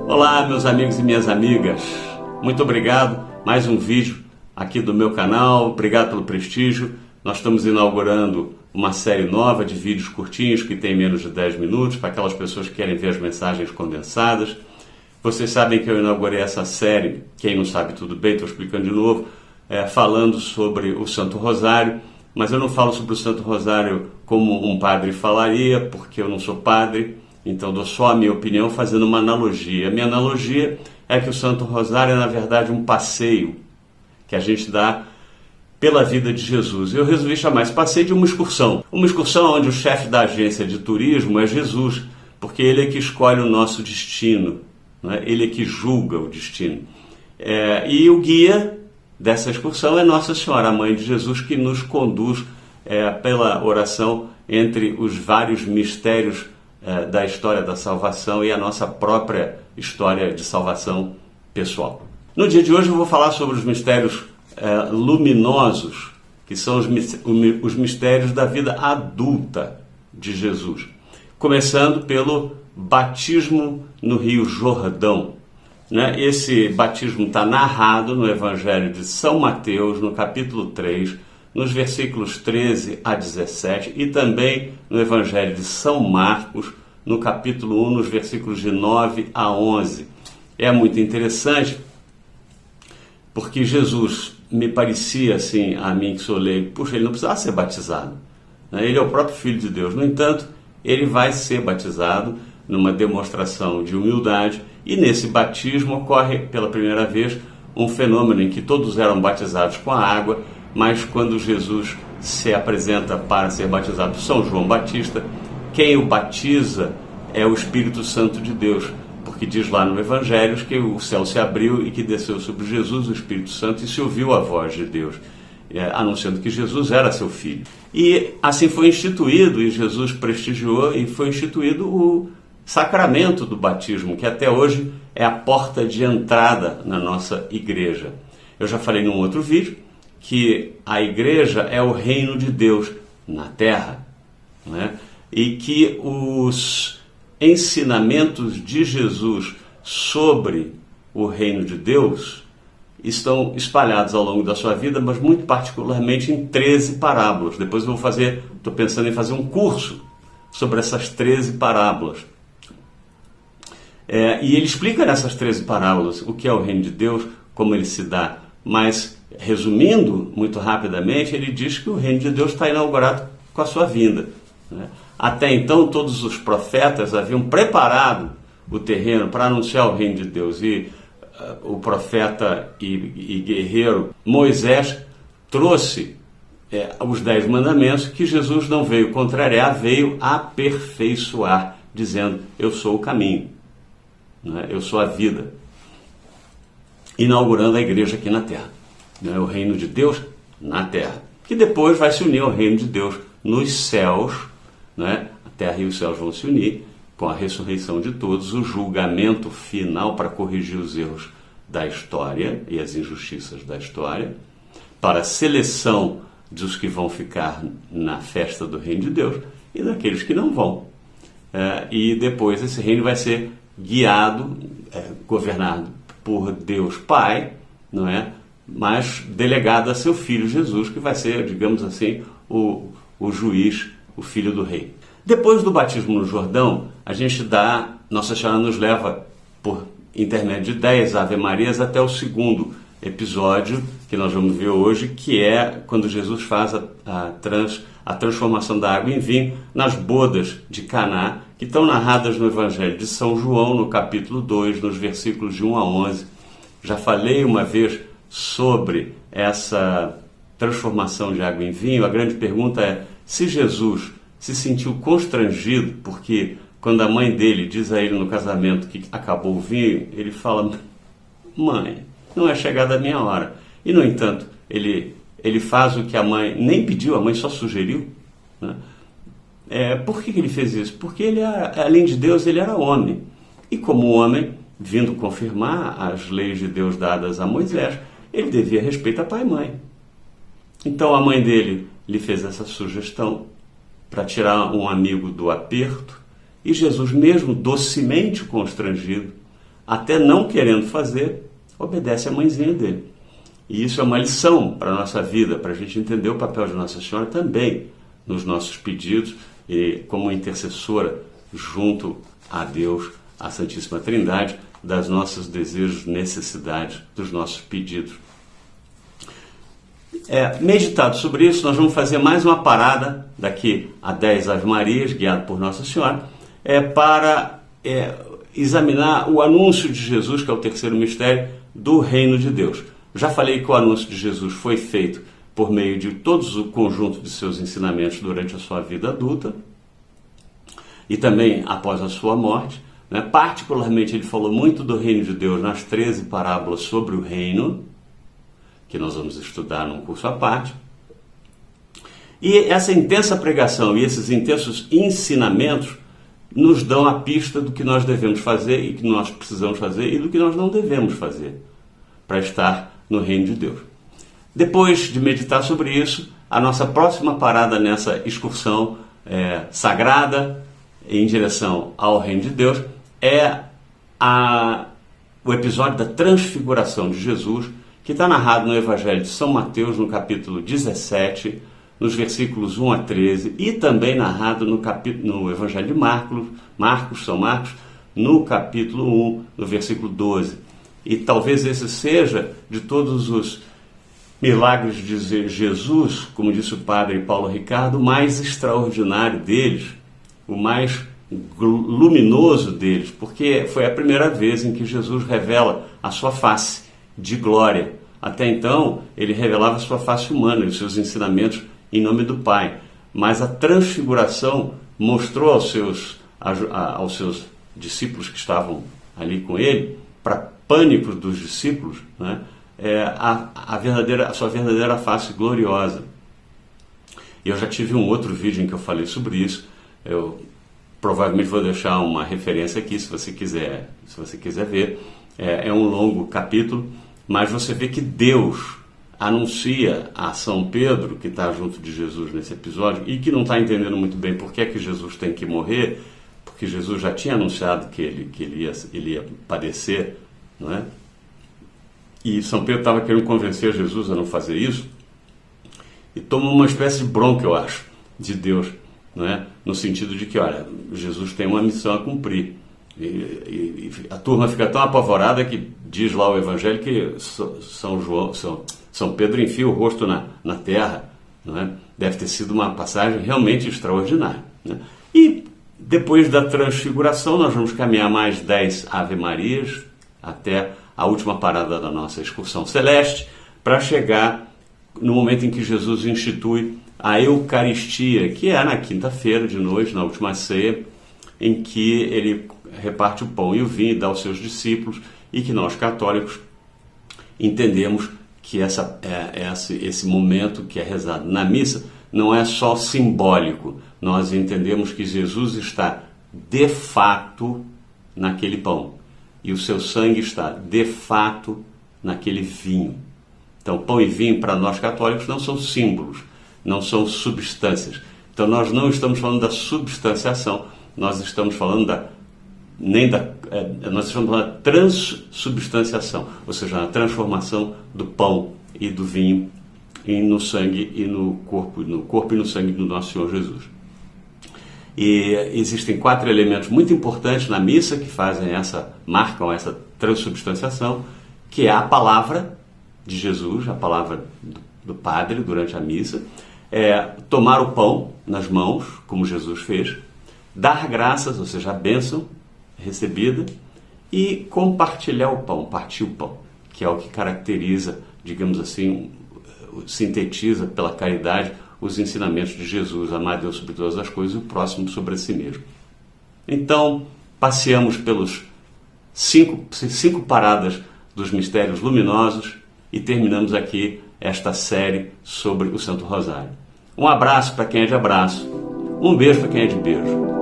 Olá, meus amigos e minhas amigas, muito obrigado, mais um vídeo aqui do meu canal, obrigado pelo prestígio. Nós estamos inaugurando uma série nova de vídeos curtinhos que tem menos de 10 minutos, para aquelas pessoas que querem ver as mensagens condensadas. Vocês sabem que eu inaugurei essa série, quem não sabe tudo bem, estou explicando de novo, falando sobre o Santo Rosário, mas eu não falo sobre o Santo Rosário como um padre falaria, porque eu não sou padre. Então dou só a minha opinião fazendo uma analogia. A minha analogia é que o Santo Rosário é na verdade um passeio que a gente dá pela vida de Jesus. Eu resolvi chamar esse passeio de uma excursão. Uma excursão onde o chefe da agência de turismo é Jesus, porque ele é que escolhe o nosso destino, né? Ele é que julga o destino. E o guia dessa excursão é Nossa Senhora, a Mãe de Jesus, que nos conduz pela oração entre os vários mistérios da história da salvação e a nossa própria história de salvação pessoal. No dia de hoje eu vou falar sobre os mistérios luminosos, que são os mistérios da vida adulta de Jesus. Começando pelo batismo no Rio Jordão. Esse batismo está narrado no Evangelho de São Mateus, no capítulo 3, nos versículos 13 a 17, e também no Evangelho de São Marcos, no capítulo 1, nos versículos de 9 a 11. É muito interessante, porque Jesus me parecia, assim, a mim que sou leigo, puxa, ele não precisava ser batizado, né? Ele é o próprio Filho de Deus. No entanto, ele vai ser batizado numa demonstração de humildade, e nesse batismo ocorre pela primeira vez um fenômeno em que todos eram batizados com a água, mas quando Jesus se apresenta para ser batizado por São João Batista, quem o batiza é o Espírito Santo de Deus, porque diz lá no Evangelho que o céu se abriu e que desceu sobre Jesus o Espírito Santo e se ouviu a voz de Deus, anunciando que Jesus era seu filho. E assim foi instituído, e Jesus prestigiou, e foi instituído o sacramento do batismo, que até hoje é a porta de entrada na nossa igreja. Eu já falei num outro vídeo que a igreja é o reino de Deus na terra, né? E que os ensinamentos de Jesus sobre o reino de Deus estão espalhados ao longo da sua vida, mas muito particularmente em 13 parábolas. Depois eu estou pensando em fazer um curso sobre essas 13 parábolas. E ele explica nessas 13 parábolas o que é o reino de Deus, como ele se dá, mas resumindo muito rapidamente, ele diz que o reino de Deus está inaugurado com a sua vinda, né? Até então todos os profetas haviam preparado o terreno para anunciar o reino de Deus, e o profeta e guerreiro Moisés trouxe os 10 mandamentos que Jesus não veio contrariar, veio aperfeiçoar, dizendo: eu sou o caminho, né? Eu sou a vida, inaugurando a igreja aqui na terra, né? O reino de Deus na terra, que depois vai se unir ao reino de Deus nos céus, né? A terra e os céus vão se unir com a ressurreição de todos, o julgamento final para corrigir os erros da história e as injustiças da história, para a seleção dos que vão ficar na festa do reino de Deus e daqueles que não vão. E depois esse reino vai ser guiado, governado por Deus Pai, não é? Mas delegado a seu Filho Jesus, que vai ser, digamos assim, o juiz, o filho do rei. Depois do batismo no Jordão, a gente Nossa Senhora nos leva, por intermédio de 10 Ave Marias, até o segundo episódio que nós vamos ver hoje, que é quando Jesus faz a transformação da água em vinho nas bodas de Caná, que estão narradas no Evangelho de São João, no capítulo 2, nos versículos de 1 a 11. Já falei uma vez sobre essa transformação de água em vinho. A grande pergunta é se Jesus se sentiu constrangido, porque quando a mãe dele diz a ele no casamento que acabou o vinho, ele fala: mãe, não é chegada a minha hora. E no entanto, ele faz o que a mãe nem pediu, a mãe só sugeriu, né? Por que ele fez isso? Porque ele, além de Deus, ele era homem. E como homem, vindo confirmar as leis de Deus dadas a Moisés, ele devia respeito a pai e mãe. Então a mãe dele lhe fez essa sugestão para tirar um amigo do aperto, e Jesus, mesmo docemente constrangido, até não querendo fazer, obedece à mãezinha dele. E isso é uma lição para a nossa vida, para a gente entender o papel de Nossa Senhora também nos nossos pedidos e como intercessora junto a Deus, a Santíssima Trindade, das nossos desejos, necessidades, dos nossos pedidos. Meditado sobre isso, nós vamos fazer mais uma parada daqui a 10 Ave Marias, guiado por Nossa Senhora, para examinar o anúncio de Jesus, que é o terceiro mistério, do Reino de Deus. Já falei que o anúncio de Jesus foi feito por meio de todo o conjunto de seus ensinamentos durante a sua vida adulta e também após a sua morte. Particularmente, ele falou muito do Reino de Deus nas 13 parábolas sobre o Reino, que nós vamos estudar num curso à parte. E essa intensa pregação e esses intensos ensinamentos nos dão a pista do que nós devemos fazer e que nós precisamos fazer e do que nós não devemos fazer para estar no Reino de Deus. Depois de meditar sobre isso, a nossa próxima parada nessa excursão sagrada em direção ao Reino de Deus é o episódio da transfiguração de Jesus, que está narrado no Evangelho de São Mateus, no capítulo 17, nos versículos 1 a 13, e também narrado no Evangelho de São Marcos, no capítulo 1, no versículo 12. E talvez esse seja, de todos os milagres de Jesus, como disse o padre Paulo Ricardo, o mais extraordinário deles, o mais luminoso deles, porque foi a primeira vez em que Jesus revela a sua face de glória. Até então, ele revelava a sua face humana e os seus ensinamentos em nome do Pai. Mas a transfiguração mostrou aos seus discípulos que estavam ali com ele, para pânico dos discípulos, a sua verdadeira face gloriosa. E eu já tive um outro vídeo em que eu falei sobre isso. Eu provavelmente vou deixar uma referência aqui, se você quiser ver. É um longo capítulo, mas você vê que Deus anuncia a São Pedro, que está junto de Jesus nesse episódio, e que não está entendendo muito bem por que é que Jesus tem que morrer, porque Jesus já tinha anunciado que ele ia padecer, não é? E São Pedro estava querendo convencer Jesus a não fazer isso, e toma uma espécie de bronca, eu acho, de Deus, não é? No sentido de que, olha, Jesus tem uma missão a cumprir. E a turma fica tão apavorada que diz lá o Evangelho que São Pedro enfia o rosto na terra, não é? Deve ter sido uma passagem realmente extraordinária, né? E depois da transfiguração nós vamos caminhar mais 10 Ave Marias até a última parada da nossa excursão celeste, para chegar no momento em que Jesus institui a Eucaristia, que é na quinta-feira de noite, na última ceia, em que ele reparte o pão e o vinho e dá aos seus discípulos, e que nós católicos entendemos que esse momento que é rezado na missa não é só simbólico. Nós entendemos que Jesus está de fato naquele pão e o seu sangue está de fato naquele vinho. Então, pão e vinho para nós católicos não são símbolos, não são substâncias. Então, nós não estamos falando da substanciação, nós estamos falando nós estamos falando da transsubstanciação, ou seja, a transformação do pão e do vinho no sangue e no corpo e no sangue do nosso Senhor Jesus. E existem 4 elementos muito importantes na missa que marcam essa transubstanciação, que é a palavra de Jesus, a palavra do Padre durante a missa, tomar o pão nas mãos, como Jesus fez, dar graças, ou seja, a bênção recebida, e compartilhar o pão, partir o pão, que é o que caracteriza, digamos assim, sintetiza pela caridade os ensinamentos de Jesus: amar a Deus sobre todas as coisas e o próximo sobre si mesmo. Então, passeamos pelos 5 paradas dos mistérios luminosos e terminamos aqui esta série sobre o Santo Rosário. Um abraço para quem é de abraço, um beijo para quem é de beijo.